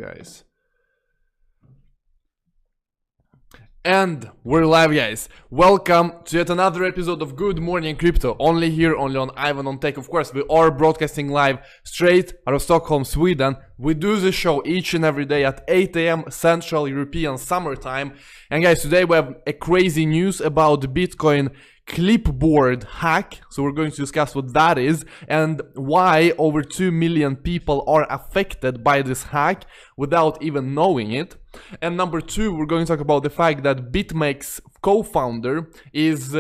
guys. And we're live, guys. Welcome to yet another episode of Good Morning Crypto. Only here, only on Ivan on Tech. Of course, we are broadcasting live straight out of Stockholm, Sweden. We do the show each and every day at 8 AM Central European Summer Time. And guys, today we have a crazy news about the Bitcoin CLIPBOARD hack. So we're going to discuss what that is and why over 2 million people are affected by this hack without even knowing it. And number two, we're going to talk about the fact that BitMEX co-founder is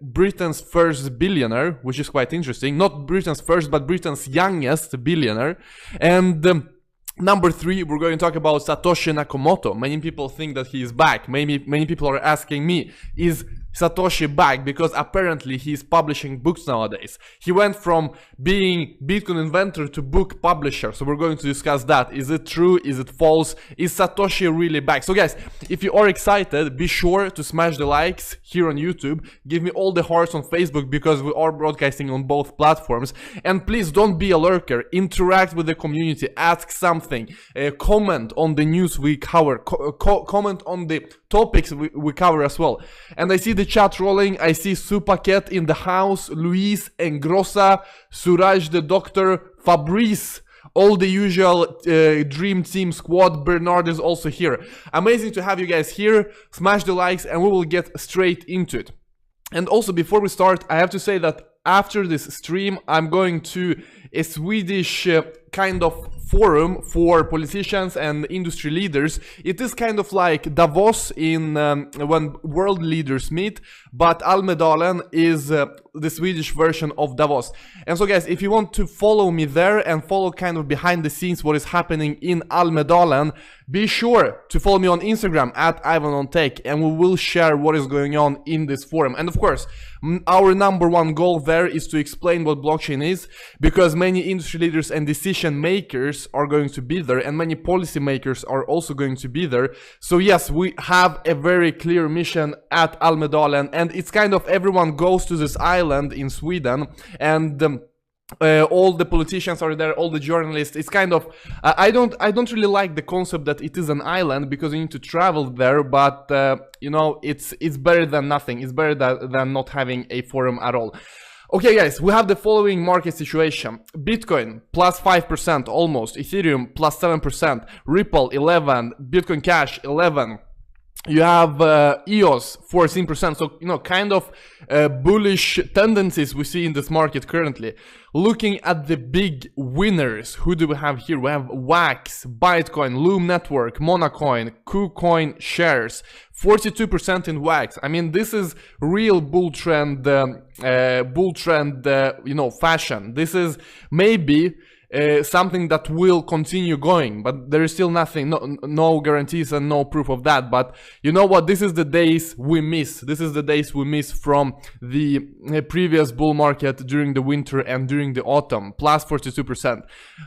Britain's first billionaire, which is quite interesting. Not Britain's first, but Britain's youngest billionaire. And number three, we're going to talk about Satoshi Nakamoto. Many people think that he is back. Many people are asking me, is Satoshi back? Because apparently he's publishing books nowadays. He went from being Bitcoin inventor to book publisher. So we're going to discuss that. Is it true? Is it false? Is Satoshi really back? So guys, if you are excited, be sure to smash the likes here on YouTube. Give me all the hearts on Facebook because we are broadcasting on both platforms. And please don't be a lurker. Interact with the community. Ask something. Comment on the news we cover. Comment on the topics we cover as well. And I see the chat rolling. I see Supaket in the house, Luis Engrosa, Suraj the Doctor, Fabrice, all the usual Dream Team squad. Bernard is also here. Amazing to have you guys here. Smash the likes and we will get straight into it. And also before we start, I have to say that after this stream, I'm going to a Swedish kind of forum for politicians and industry leaders. It is kind of like Davos in when world leaders meet, but Almedalen is the Swedish version of Davos. And so guys, if you want to follow me there and follow kind of behind the scenes what is happening in Almedalen, be sure to follow me on Instagram at Ivan on Tech, and we will share what is going on in this forum. And of course, our number one goal there is to explain what blockchain is, because many industry leaders and decision makers are going to be there, and many policy makers are also going to be there. So yes, we have a very clear mission at Almedalen, and it's kind of everyone goes to this island in Sweden, and all the politicians are there, all the journalists. It's kind of I don't really like the concept that it is an island, because you need to travel there, but you know, it's better than nothing. It's better than not having a forum at all. Okay guys, we have the following market situation. Bitcoin plus 5% almost, Ethereum plus 7%, Ripple 11, Bitcoin Cash 11. You have EOS 14%, so you know, kind of bullish tendencies we see in this market currently. Looking at the big winners, who do we have here? We have Wax, Bytecoin, Loom Network, Monacoin, KuCoin shares, 42% in Wax. I mean, this is real bull trend, you know, fashion. This is maybe something that will continue going, but there is still nothing, no guarantees and no proof of that. But you know what, this is the days we miss. This is the days we miss from the previous bull market during the winter and during the autumn, plus 42%.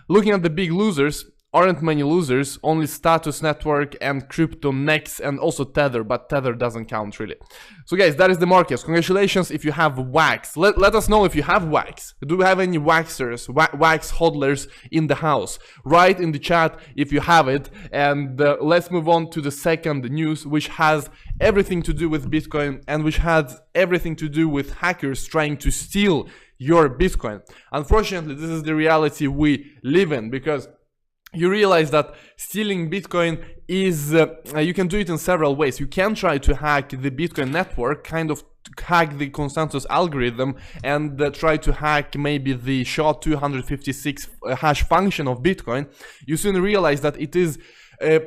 Looking at the big losers, aren't many losers, only Status Network and CryptoNext and also Tether, but Tether doesn't count really. So guys, that is the markets. Congratulations if you have Wax. Let us know if you have Wax. Do we have any Waxers, Wax hodlers in the house? Write in the chat if you have it. And let's move on to the second news, which has everything to do with Bitcoin and which has everything to do with hackers trying to steal your Bitcoin. Unfortunately, this is the reality we live in, because you realize that stealing Bitcoin is, you can do it in several ways. You can try to hack the Bitcoin network, kind of hack the consensus algorithm, and try to hack maybe the SHA-256 hash function of Bitcoin. You soon realize that it is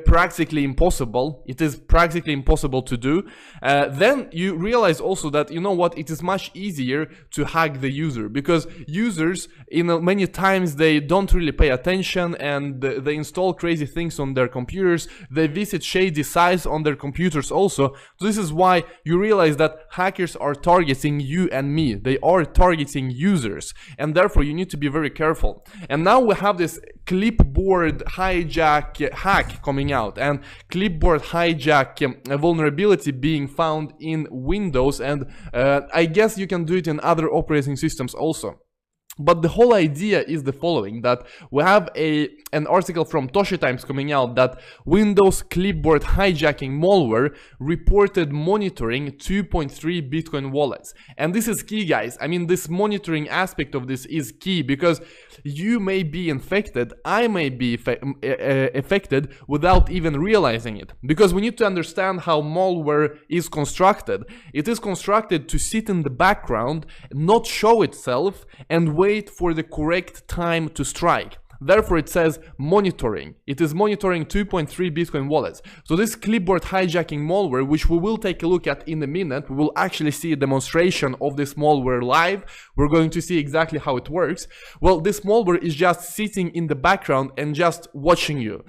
practically impossible. It is practically impossible to do. Then you realize also that, you know what, it is much easier to hack the user, because users, many times they don't really pay attention and they install crazy things on their computers. They visit shady sites on their computers also. So this is why you realize that hackers are targeting you and me. They are targeting users, and therefore you need to be very careful. And now we have this CLIPBOARD hijack hack coming out, and CLIPBOARD hijack vulnerability being found in Windows, and I guess you can do it in other operating systems also. But the whole idea is the following, that we have an article from Toshi Times coming out that Windows clipboard hijacking malware reported monitoring 2.3 Bitcoin wallets. And this is key, guys. I mean, this monitoring aspect of this is key because you may be infected, I may be affected without even realizing it. Because we need to understand how malware is constructed. It is constructed to sit in the background, not show itself, and wait for the correct time to strike. Therefore, it says monitoring. It is monitoring 2.3 Bitcoin wallets. So this clipboard hijacking malware, which we will take a look at in a minute, we will actually see a demonstration of this malware live. We're going to see exactly how it works. Well, this malware is just sitting in the background and just watching you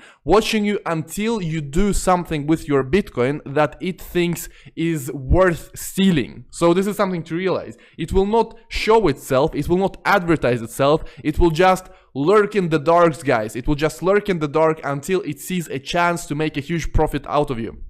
until you do something with your Bitcoin that it thinks is worth stealing. So this is something to realize. It will not show itself, it will not advertise itself, it will just lurk in the dark, guys. It will just lurk in the dark until it sees a chance to make a huge profit out of you.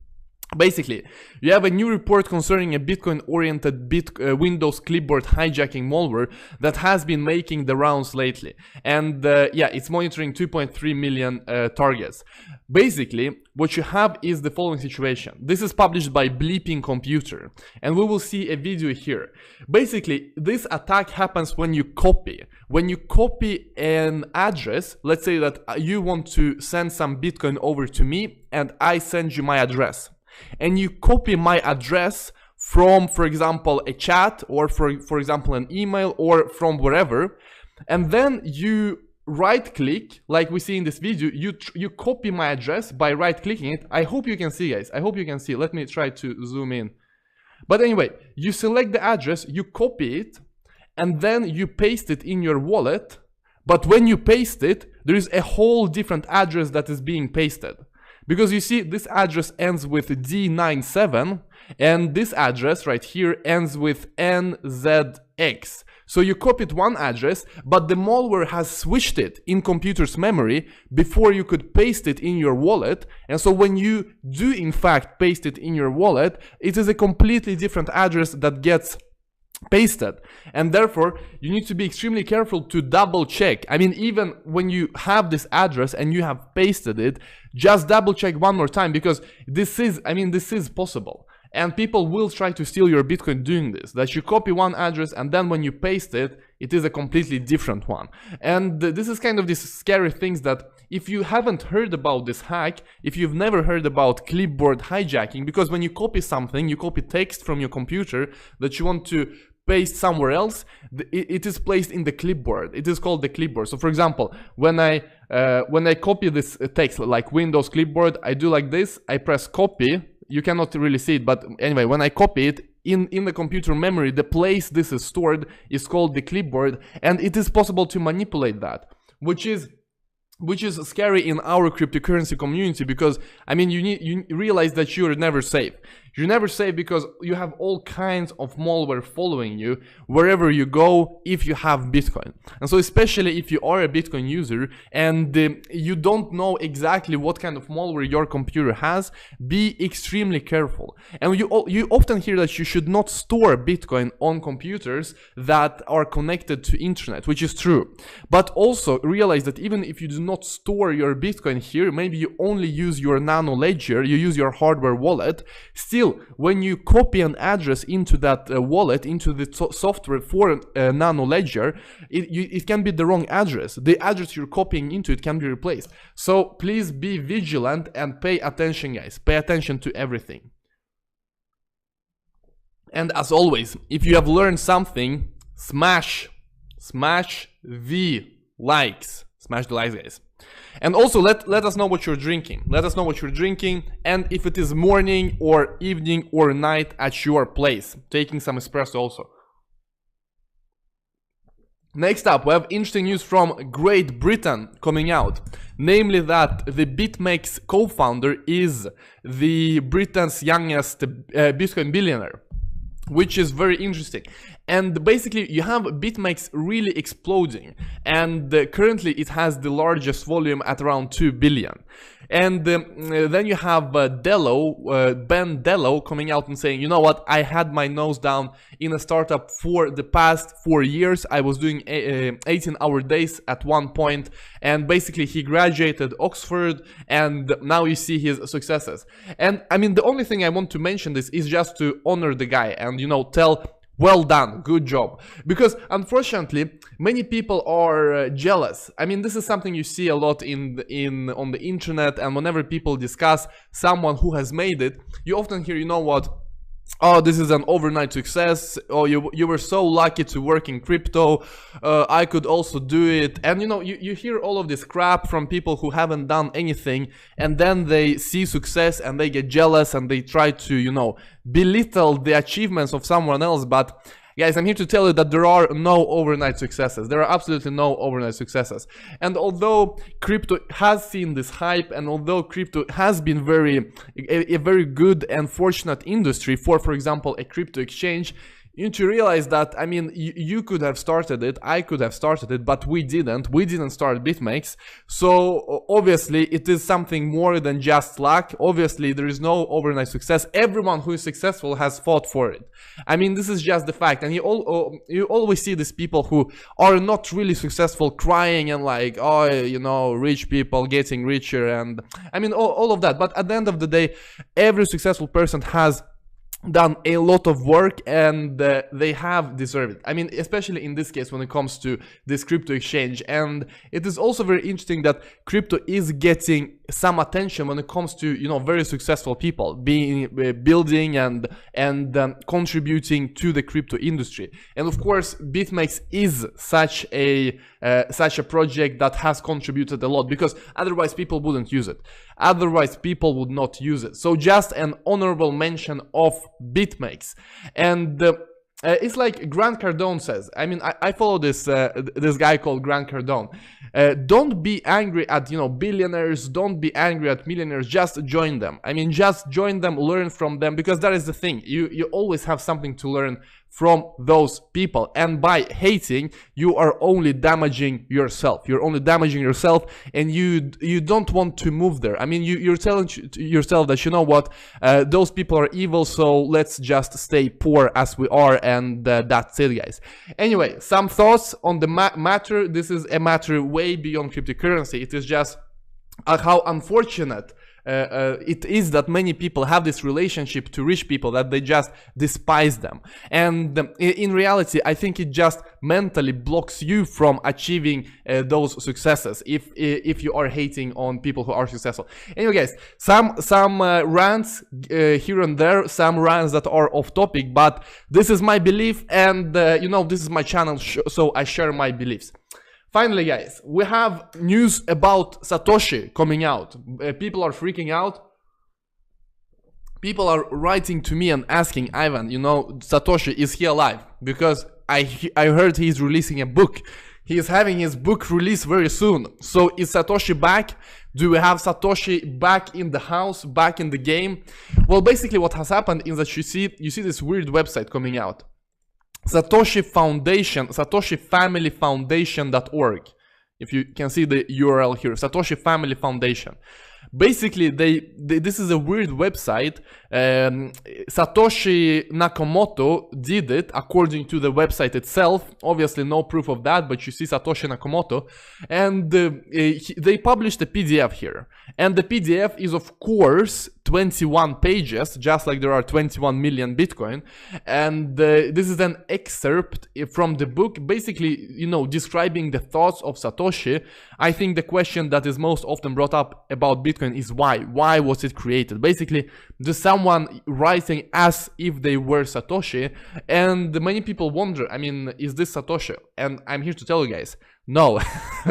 Basically, you have a new report concerning a Bitcoin-oriented Windows clipboard hijacking malware that has been making the rounds lately. And yeah, it's monitoring 2.3 million targets. Basically, what you have is the following situation. This is published by Bleeping Computer, and we will see a video here. Basically, this attack happens when you copy. When you copy an address, let's say that you want to send some Bitcoin over to me, and I send you my address. And you copy my address from, for example, a chat, or for example, an email, or from wherever, and then you right click, like we see in this video, you copy my address by right clicking it. I hope you can see, guys. I hope you can see. Let me try to zoom in. But anyway, you select the address, you copy it, and then you paste it in your wallet. But when you paste it, there is a whole different address that is being pasted. Because you see, this address ends with D97, and this address right here ends with NZX. So you copied one address, but the malware has switched it in computer's memory before you could paste it in your wallet. And so when you do in fact paste it in your wallet, it is a completely different address that gets pasted. And therefore, you need to be extremely careful to double check. I mean, even when you have this address and you have pasted it, just double check one more time, because this is possible. And people will try to steal your Bitcoin doing this, that you copy one address and then when you paste it, it is a completely different one. And this is kind of these scary things that if you haven't heard about this hack, if you've never heard about clipboard hijacking, because when you copy something, you copy text from your computer that you want to paste somewhere else, it is placed in the clipboard. It is called the clipboard. So for example, when I copy this text, like Windows clipboard, I do like this, I press copy. You cannot really see it, but anyway, when I copy it, in the computer memory, the place this is stored is called the clipboard, and it is possible to manipulate that, which is scary in our cryptocurrency community, because I mean, you realize that you're never safe. You're never safe because you have all kinds of malware following you wherever you go if you have Bitcoin. And so especially if you are a Bitcoin user and you don't know exactly what kind of malware your computer has, be extremely careful. And you often hear that you should not store Bitcoin on computers that are connected to internet, which is true. But also realize that even if you do not store your Bitcoin here, maybe you only use your nano ledger, you use your hardware wallet, still when you copy an address into that wallet, into the software for nano ledger, it can be the wrong address. The address you're copying into, it can be replaced. So please be vigilant and pay attention, guys. Pay attention to everything. And as always, if you have learned something, smash the likes. Smash the likes, guys. And also let us know what you're drinking. Let us know what you're drinking, and if it is morning or evening or night at your place. Taking some espresso also. Next up, we have interesting news from Great Britain coming out. Namely that the BitMEX co-founder is the Britain's youngest Bitcoin billionaire, which is very interesting. And basically you have BitMEX really exploding, and currently it has the largest volume at around 2 billion. And then you have Ben Dello coming out and saying, you know what, I had my nose down in a startup for the past 4 years. I was doing 18-hour days at one point, and basically he graduated Oxford, and now you see his successes. And I mean, the only thing I want to mention this is just to honor the guy and, you know, tell, well done, good job. Because unfortunately, many people are jealous. I mean, this is something you see a lot on the internet, and whenever people discuss someone who has made it, you often hear, you know what, oh, this is an overnight success, oh, you were so lucky to work in crypto, I could also do it. And you know, you hear all of this crap from people who haven't done anything, and then they see success and they get jealous and they try to, you know, belittle the achievements of someone else. But guys, I'm here to tell you that there are no overnight successes. There are absolutely no overnight successes. And although crypto has seen this hype, and although crypto has been a very good and fortunate industry for example, a crypto exchange, you need to realize that, I mean, you could have started it, I could have started it, but we didn't start BitMEX. So obviously it is something more than just luck. Obviously there is no overnight success. Everyone who is successful has fought for it. I mean, this is just the fact. And you always see these people who are not really successful crying and like, oh, you know, rich people getting richer, and I mean all of that. But at the end of the day, every successful person has done a lot of work, and they have deserved it. I mean, especially in this case when it comes to this crypto exchange. And it is also very interesting that crypto is getting some attention when it comes to, you know, very successful people building and contributing to the crypto industry. And of course, BitMEX is such a project that has contributed a lot, because otherwise people wouldn't use it. Otherwise people would not use it. So just an honorable mention of BitMEX. And it's like Grant Cardone says. I mean, I follow this guy called Grant Cardone. Don't be angry at, you know, billionaires. Don't be angry at millionaires. Just join them. I mean, just join them, learn from them, because that is the thing. You always have something to learn from those people. And by hating, you are only damaging yourself. You're only damaging yourself, and you don't want to move there. I mean, you're telling yourself that, you know what, those people are evil, so let's just stay poor as we are, and that's it, guys. Anyway, some thoughts on the matter. This is a matter way beyond cryptocurrency. It is just how unfortunate it is that many people have this relationship to rich people, that they just despise them. And in reality, I think it just mentally blocks you from achieving those successes if you are hating on people who are successful. Anyway, guys, some rants here and there, some rants that are off topic, but this is my belief, and you know, this is my channel, so I share my beliefs. Finally, guys, we have news about Satoshi coming out. People are freaking out. People are writing to me and asking, Ivan, you know, Satoshi, is he alive? Because I heard he's releasing a book. He is having his book released very soon. So is Satoshi back? Do we have Satoshi back in the house, back in the game? Well, basically what has happened is that you see this weird website coming out. Satoshi Foundation, SatoshiFamilyFoundation.org. If you can see the URL here, Satoshi Family Foundation. Basically, this is a weird website. Satoshi Nakamoto did it according to the website itself. Obviously, no proof of that, but you see Satoshi Nakamoto, and they published a PDF here. And the PDF is, of course, 21 pages, just like there are 21 million Bitcoin. And this is an excerpt from the book, basically, you know, describing the thoughts of Satoshi. I think the question that is most often brought up about Bitcoin is why? Why was it created? Basically, there's someone writing as if they were Satoshi, and many people wonder, I mean, is this Satoshi? And I'm here to tell you guys, no,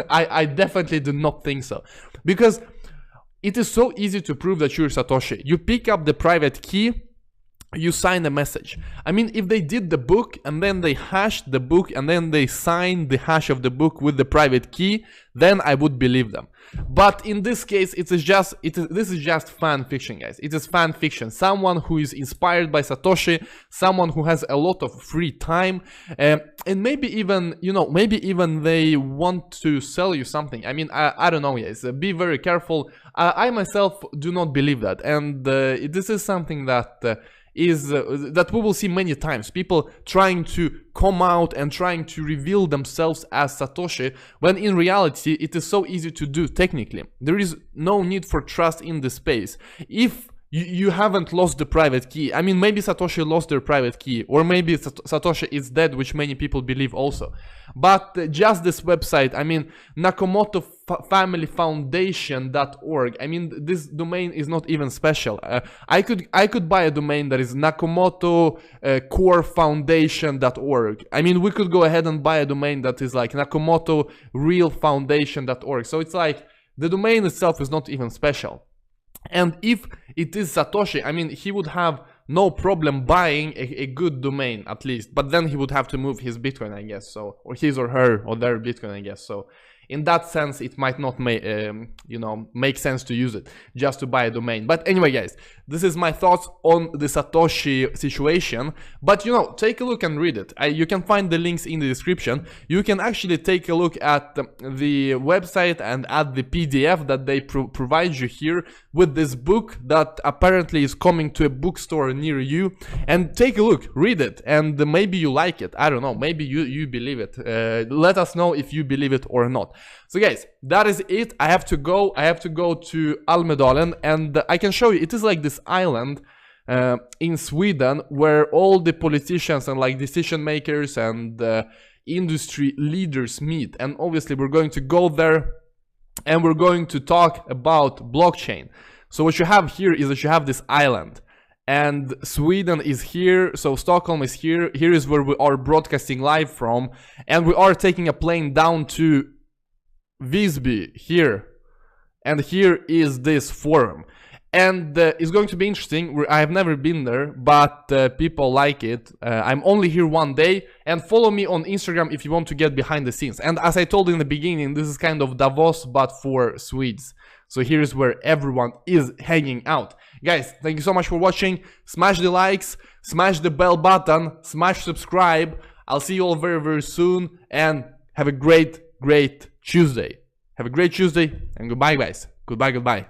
I definitely do not think so. Because it is so easy to prove that you're Satoshi. You pick up the private key, you sign a message. I mean, if they did the book and then they hashed the book and then they signed the hash of the book with the private key, then I would believe them. But in this case, this is just fan fiction, guys. It is fan fiction. Someone who is inspired by Satoshi, someone who has a lot of free time, and maybe even, you know, maybe even they want to sell you something. I mean, I don't know, guys. Be very careful. I myself do not believe that, and this is something that that we will see many times. People trying to come out and trying to reveal themselves as Satoshi, when in reality it is so easy to do technically. There is no need for trust in the space. If you haven't lost the private key, I mean, maybe Satoshi lost their private key, or maybe Satoshi is dead, which many people believe also. But just this website, I mean, Nakamoto Family Foundation.org, I mean, this domain is not even special. I could buy a domain that is Nakamoto Core Foundation.org. I mean, we could go ahead and buy a domain that is like Nakamoto Real Foundation.org. So it's like the domain itself is not even special. And if it is Satoshi, I mean, he would have no problem buying a good domain, at least. But then he would have to move his Bitcoin, I guess, so, or his or her or their Bitcoin, I guess. So in that sense, it might not make sense to use it just to buy a domain. But anyway, guys, this is my thoughts on the Satoshi situation. But, you know, take a look and read it. You can find the links in the description. You can actually take a look at the website and at the PDF that they provide you here with this book that apparently is coming to a bookstore near you. And take a look, read it, and maybe you like it. I don't know, maybe you believe it. Let us know if you believe it or not. So guys, that is it. I have to go to Almedalen, and I can show you. It is like this island in Sweden where all the politicians and like decision makers and industry leaders meet. And obviously we're going to go there and we're going to talk about blockchain. So what you have here is that you have this island, and Sweden is here, so Stockholm is here. Here is where we are broadcasting live from, and we are taking a plane down to Visby here, and here is this forum, and it's going to be interesting. I have never been there, but people like it. I'm only here one day, and follow me on Instagram if you want to get behind the scenes. And as I told in the beginning, this is kind of Davos but for Swedes. So here's where everyone is hanging out. Guys, thank you so much for watching. Smash the likes, smash the bell button, smash subscribe. I'll see you all very, very soon, and have a great Tuesday. Have a great Tuesday, and goodbye, guys. Goodbye.